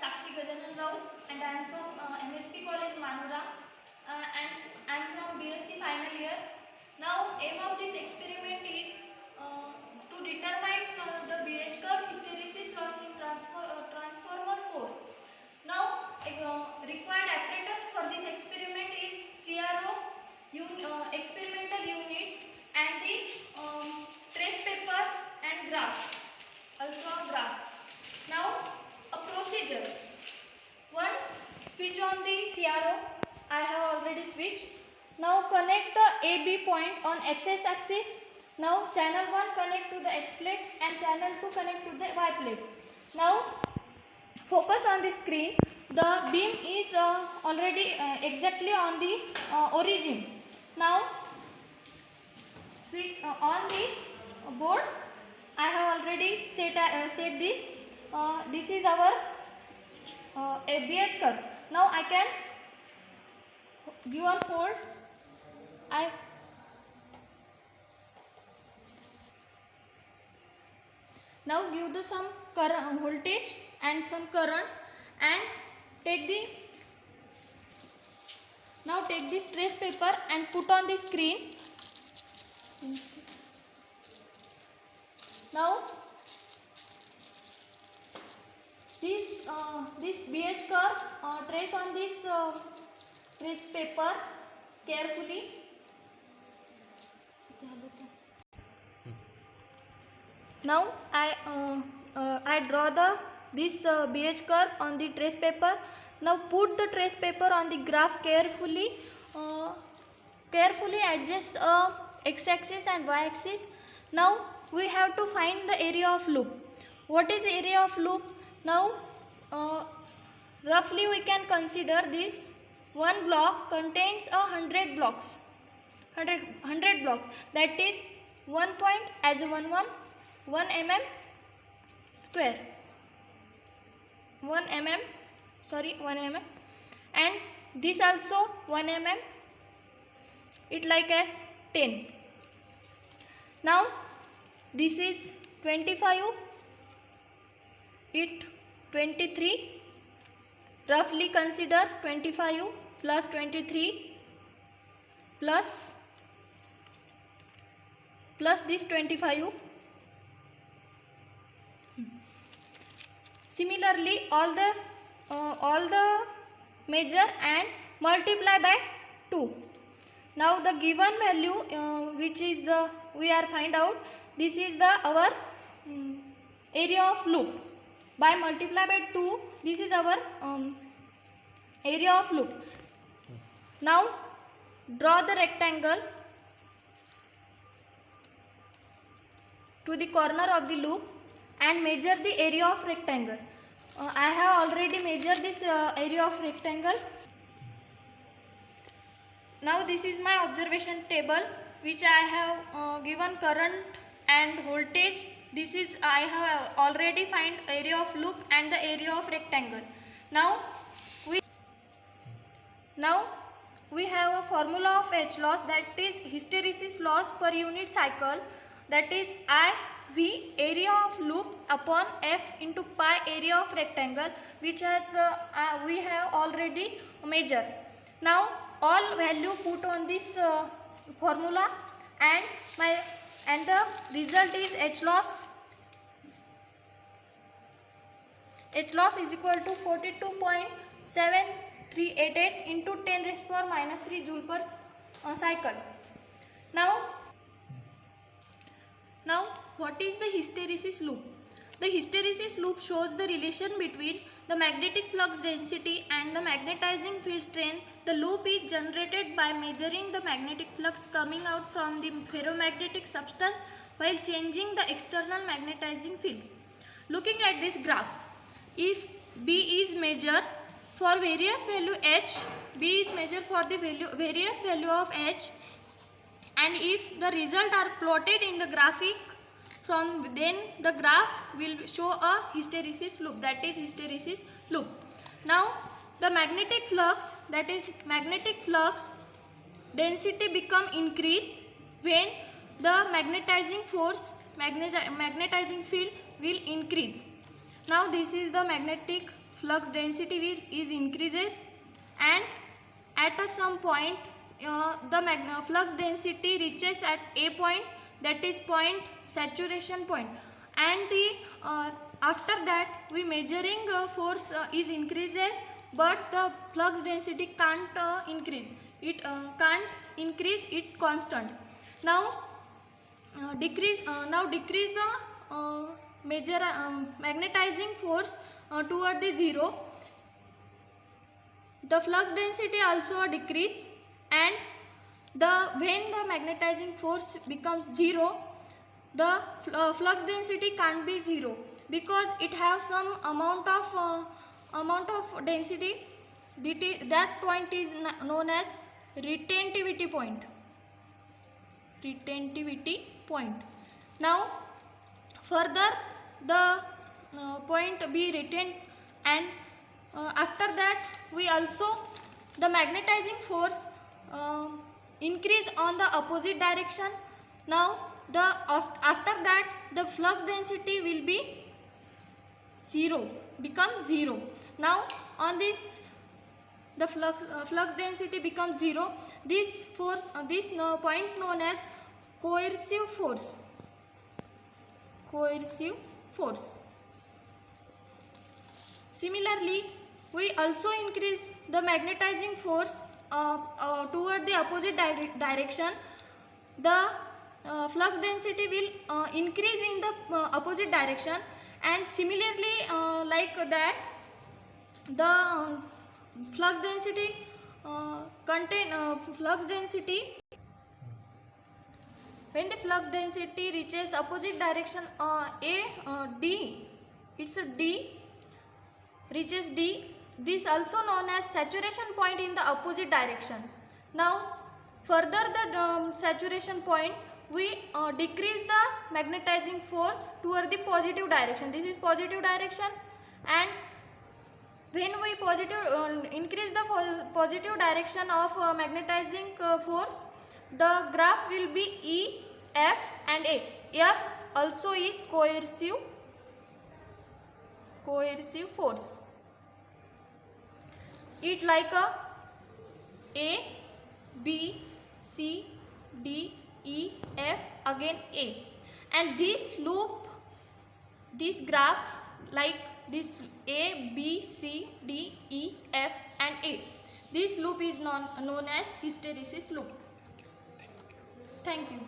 Sakshi Gajanan Rao and I am from MSP College Manura and I am from BSc final year. Now aim of this experiment is to determine the BH curve hysteresis loss in transformer core. Now required apparatus for this experiment is CRO, experimental unit and the trace paper and graph. Also a graph. Now a procedure. Once switch on the CRO, I have already switched. Now connect the AB point on x-axis. Now channel 1 connect to the X plate and channel 2 connect to the Y plate. Now focus on the screen. The beam is already exactly on the origin. Now switch on the board. I have already set this. This is our BH curve. Now I can give on hold. Now give the some current voltage and some current and take this trace paper and put on the screen. Now this BH curve trace on this trace paper carefully. Now I draw this BH curve on the trace paper. Now put the trace paper on the graph carefully. Carefully adjust x-axis and y-axis. Now we have to find the area of loop. What is the area of loop? Now roughly we can consider this one block contains 100 blocks. 100 blocks. That is 1 point as a 1 mm square. 1 mm and this also 1 mm. It like as 10. Now this is 25. It 23. Roughly consider 25 plus 23 plus this 25. Similarly, all the measure and multiply by 2. Now the given value which is we are find out, this is our area of loop. By multiply by 2, this is our area of loop. Now draw the rectangle to the corner of the loop and measure the area of rectangle. I have already measured this area of rectangle. Now this is my observation table which I have given current and voltage. This is I have already find area of loop and the area of rectangle. Now we have a formula of H loss, that is hysteresis loss per unit cycle, that is IV area of loop upon F into pi area of rectangle, which has we have already measured. Now all value put on this formula and the result is H loss. H loss is equal to 42.7388 into 10 raised power minus 3 joule per cycle. Now what is the hysteresis loop? The hysteresis loop shows the relation between the magnetic flux density and the magnetizing field strength. The loop is generated by measuring the magnetic flux coming out from the ferromagnetic substance while changing the external magnetizing field. Looking at this graph, if B is measured for various value H, B is measured for the various value of H, and if the result are plotted in the graphic, from then the graph will show a hysteresis loop, that is hysteresis loop. Now the magnetic flux, that is magnetic flux density become increase when the magnetizing force, magnetizing field will increase. Now this is the magnetic flux density is increases, and at some point the flux density reaches at a point, that is point saturation point, and the after that we measuring force is increases, but the flux density can't increase. It can't increase, it constant. Now decrease the magnetizing force toward the zero. The flux density also decrease, and when the magnetizing force becomes zero, the flux density can't be zero, because it has some amount of density. That point is known as retentivity point. Now further the point be retained, and after that we also the magnetizing force increase on the opposite direction. Now after that the flux density will be become zero. Now on this the flux density becomes zero. This force point known as coercive force. Similarly, we also increase the magnetizing force toward the opposite direction. The flux density will increase in the opposite direction, and similarly like that the flux density when the flux density reaches opposite direction D, it's a D, reaches D. This also known as saturation point in the opposite direction. Now further the saturation point, we decrease the magnetizing force toward the positive direction. This is positive direction, and when we increase the positive direction of magnetizing force, the graph will be E, F and A. F also is coercive force. It like A, B, C, D, E, F, again A, and this loop, this graph like this A, B, C, D, E, F and A. This loop is known as hysteresis loop. Thank you.